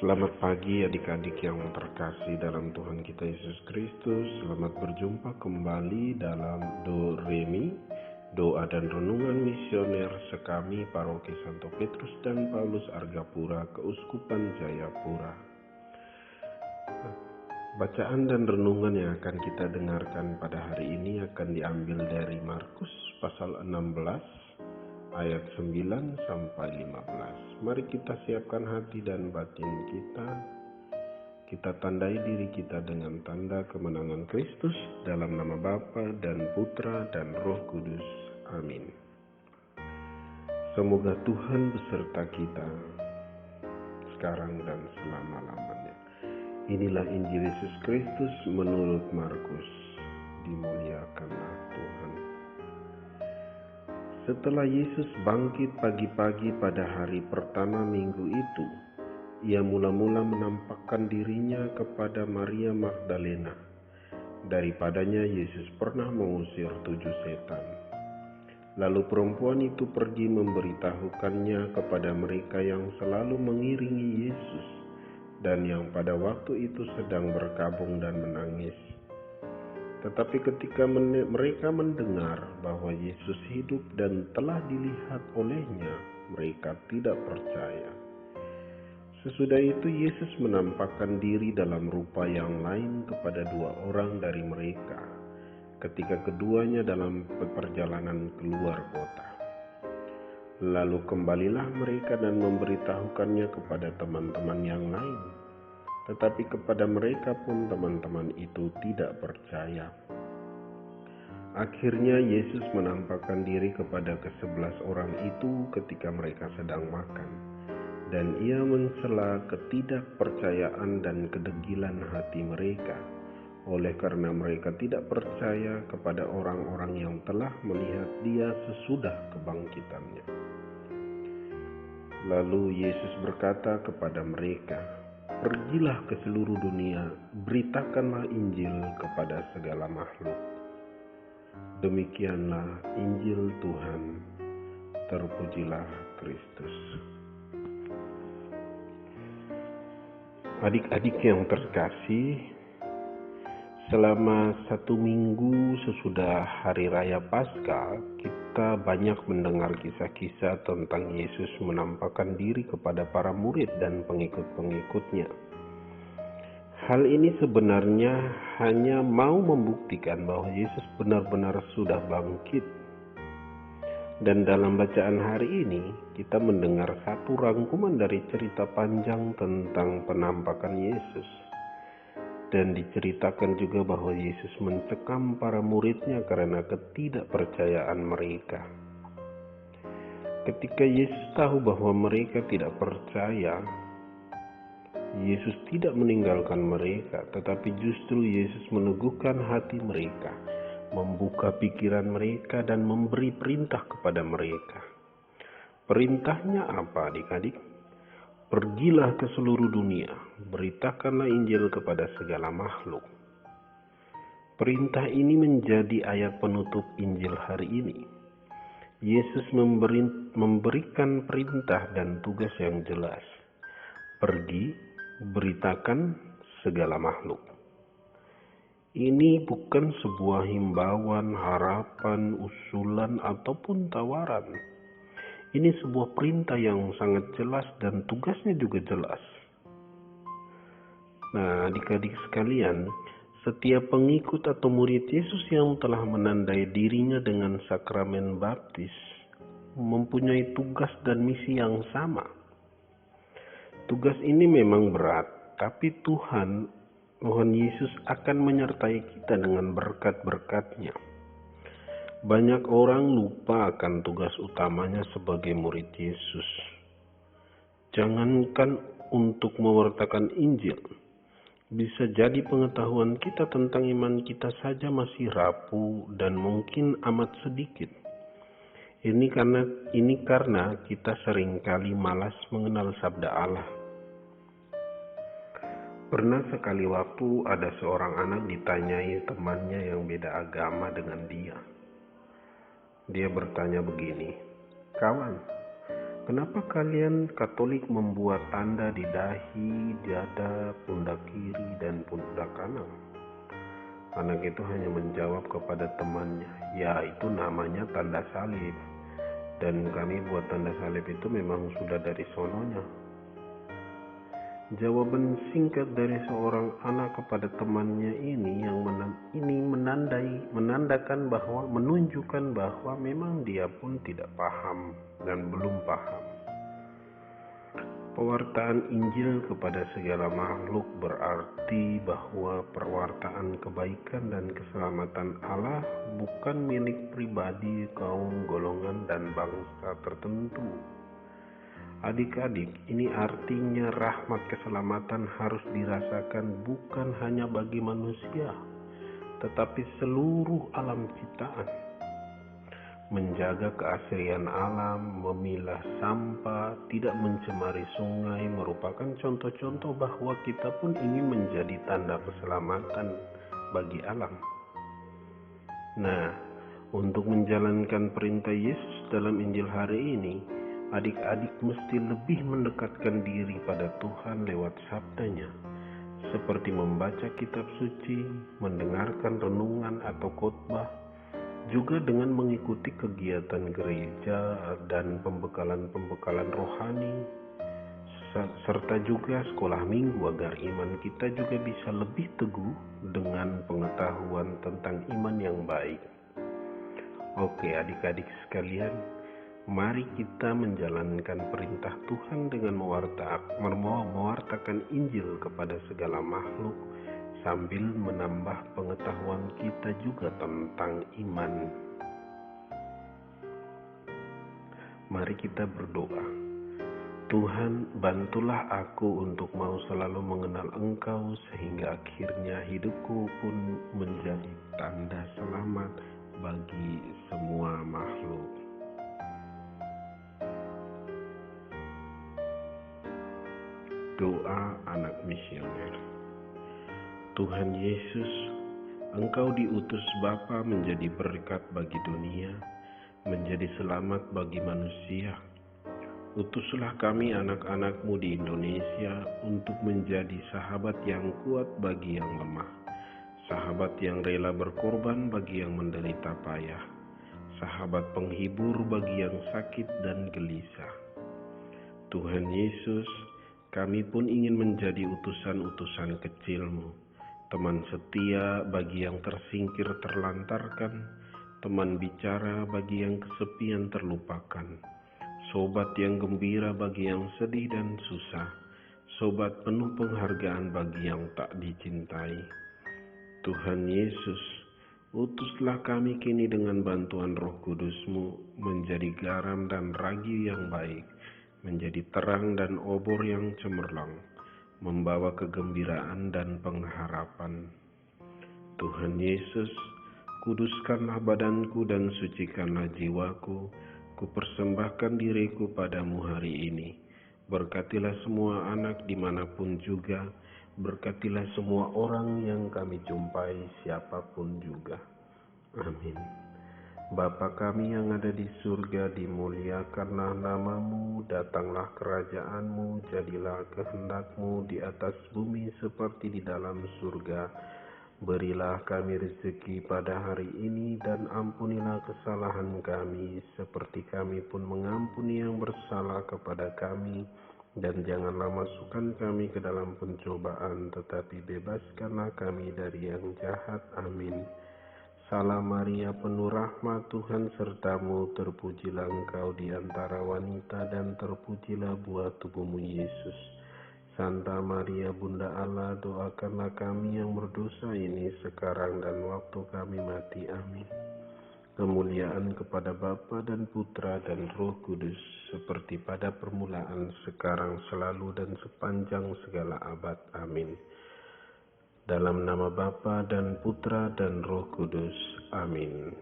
Selamat pagi adik-adik yang terkasih dalam Tuhan kita Yesus Kristus. Selamat berjumpa kembali dalam Do Remi, doa dan renungan misioner sekami Paroki Santo Petrus dan Paulus Argapura, Keuskupan Jayapura. Bacaan dan renungan yang akan kita dengarkan pada hari ini akan diambil dari Markus pasal 16 ayat 9 sampai 15. Mari kita siapkan hati dan batin kita. Kita tandai diri kita dengan tanda kemenangan Kristus dalam nama Bapa dan Putra dan Roh Kudus. Amin. Semoga Tuhan beserta kita sekarang dan selama-lamanya. Inilah Injil Yesus Kristus menurut Markus. Dimuliakanlah Tuhan. Setelah Yesus bangkit pagi-pagi pada hari pertama minggu itu, ia mula-mula menampakkan dirinya kepada Maria Magdalena. Daripadanya Yesus pernah mengusir 7 setan. Lalu perempuan itu pergi memberitahukannya kepada mereka yang selalu mengiringi Yesus dan yang pada waktu itu sedang berkabung dan menangis. Tetapi ketika mereka mendengar bahwa Yesus hidup dan telah dilihat olehnya, mereka tidak percaya. Sesudah itu Yesus menampakkan diri dalam rupa yang lain kepada 2 orang dari mereka, ketika keduanya dalam perjalanan keluar kota. Lalu kembalilah mereka dan memberitahukannya kepada teman-teman yang lain. Tetapi kepada mereka pun teman-teman itu tidak percaya. Akhirnya Yesus menampakkan diri kepada ke-11 orang itu ketika mereka sedang makan. Dan ia mencela ketidakpercayaan dan kedegilan hati mereka, oleh karena mereka tidak percaya kepada orang-orang yang telah melihat dia sesudah kebangkitannya. Lalu Yesus berkata kepada mereka, "Pergilah ke seluruh dunia, beritakanlah Injil kepada segala makhluk." Demikianlah Injil Tuhan. Terpujilah Kristus. Adik-adik yang terkasih, selama 1 minggu sesudah Hari Raya Paskah, kita banyak mendengar kisah-kisah tentang Yesus menampakkan diri kepada para murid dan pengikut-pengikutnya. Hal ini sebenarnya hanya mau membuktikan bahwa Yesus benar-benar sudah bangkit. Dan dalam bacaan hari ini, kita mendengar satu rangkuman dari cerita panjang tentang penampakan Yesus. Dan diceritakan juga bahwa Yesus mencekam para muridnya karena ketidakpercayaan mereka. Ketika Yesus tahu bahwa mereka tidak percaya, Yesus tidak meninggalkan mereka, tetapi justru Yesus meneguhkan hati mereka, membuka pikiran mereka dan memberi perintah kepada mereka. Perintahnya apa, adik-adik? Pergilah ke seluruh dunia, beritakanlah Injil kepada segala makhluk. Perintah ini menjadi ayat penutup Injil hari ini. Yesus memberikan perintah dan tugas yang jelas. Pergi, beritakan segala makhluk. Ini bukan sebuah himbauan, harapan, usulan, ataupun tawaran. Ini sebuah perintah yang sangat jelas dan tugasnya juga jelas. Nah, adik-adik sekalian, setiap pengikut atau murid Yesus yang telah menandai dirinya dengan sakramen baptis mempunyai tugas dan misi yang sama. Tugas ini memang berat, tapi Tuhan Yesus akan menyertai kita dengan berkat-berkat-Nya. Banyak orang lupa akan tugas utamanya sebagai murid Yesus. Jangankan untuk mewartakan Injil, bisa jadi pengetahuan kita tentang iman kita saja masih rapuh dan mungkin amat sedikit. Ini karena kita seringkali malas mengenal sabda Allah. Pernah sekali waktu ada seorang anak ditanyai temannya yang beda agama dengan dia. Dia bertanya begini, "Kawan, Kenapa kalian Katolik membuat tanda di dahi, dada, pundak kiri, dan pundak kanan? Anak itu hanya menjawab kepada temannya, ya itu namanya tanda salib. Dan kami buat tanda salib itu memang sudah dari sononya. Jawaban singkat dari seorang anak kepada temannya ini yang menunjukkan bahwa memang dia pun tidak paham dan belum paham. Pewartaan Injil kepada segala makhluk berarti bahwa perwartaan kebaikan dan keselamatan Allah bukan milik pribadi, kaum, golongan, dan bangsa tertentu. Adik-adik, ini artinya rahmat keselamatan harus dirasakan bukan hanya bagi manusia, tetapi seluruh alam ciptaan. Menjaga keasrian alam, memilah sampah, tidak mencemari sungai merupakan contoh-contoh bahwa kita pun ingin menjadi tanda keselamatan bagi alam. Nah, untuk menjalankan perintah Yesus dalam Injil hari ini, adik-adik mesti lebih mendekatkan diri pada Tuhan lewat sabdanya, seperti membaca kitab suci, mendengarkan renungan atau khotbah, juga dengan mengikuti kegiatan gereja dan pembekalan rohani, serta juga sekolah minggu agar iman kita juga bisa lebih teguh dengan pengetahuan tentang iman yang baik. Oke adik-adik sekalian, mari kita menjalankan perintah Tuhan dengan mewartakan Injil kepada segala makhluk sambil menambah pengetahuan kita juga tentang iman. Mari kita berdoa. Tuhan, bantulah aku untuk mau selalu mengenal Engkau sehingga akhirnya hidupku pun menjadi tanda selamat bagi semua makhluk. Doa anak misioner. Tuhan Yesus, Engkau diutus Bapa menjadi berkat bagi dunia, menjadi selamat bagi manusia. Utuslah kami anak-anak-Mu di Indonesia untuk menjadi sahabat yang kuat bagi yang lemah, sahabat yang rela berkorban bagi yang menderita payah, sahabat penghibur bagi yang sakit dan gelisah. Tuhan Yesus, kami pun ingin menjadi utusan-utusan kecil-Mu, teman setia bagi yang tersingkir terlantarkan, teman bicara bagi yang kesepian terlupakan, sobat yang gembira bagi yang sedih dan susah, sobat penuh penghargaan bagi yang tak dicintai. Tuhan Yesus, utuslah kami kini dengan bantuan Roh Kudus-Mu menjadi garam dan ragi yang baik, menjadi terang dan obor yang cemerlang, membawa kegembiraan dan pengharapan. Tuhan Yesus, kuduskanlah badanku dan sucikanlah jiwaku. Kupersembahkan diriku padamu hari ini. Berkatilah semua anak dimanapun juga. Berkatilah semua orang yang kami jumpai siapapun juga. Amin. Bapa kami yang ada di surga, dimuliakanlah nama-Mu, datanglah kerajaan-Mu, jadilah kehendak-Mu di atas bumi seperti di dalam surga. Berilah kami rezeki pada hari ini dan ampunilah kesalahan kami seperti kami pun mengampuni yang bersalah kepada kami. Dan janganlah masukkan kami ke dalam pencobaan, tetapi bebaskanlah kami dari yang jahat. Amin. Salam Maria, penuh rahmat, Tuhan sertamu, terpujilah engkau di antara wanita dan terpujilah buah tubuhmu Yesus. Santa Maria Bunda Allah, doakanlah kami yang berdosa ini sekarang dan waktu kami mati. Amin. Kemuliaan kepada Bapa dan Putra dan Roh Kudus, seperti pada permulaan, sekarang, selalu, dan sepanjang segala abad. Amin. Dalam nama Bapa dan Putra dan Roh Kudus. Amin.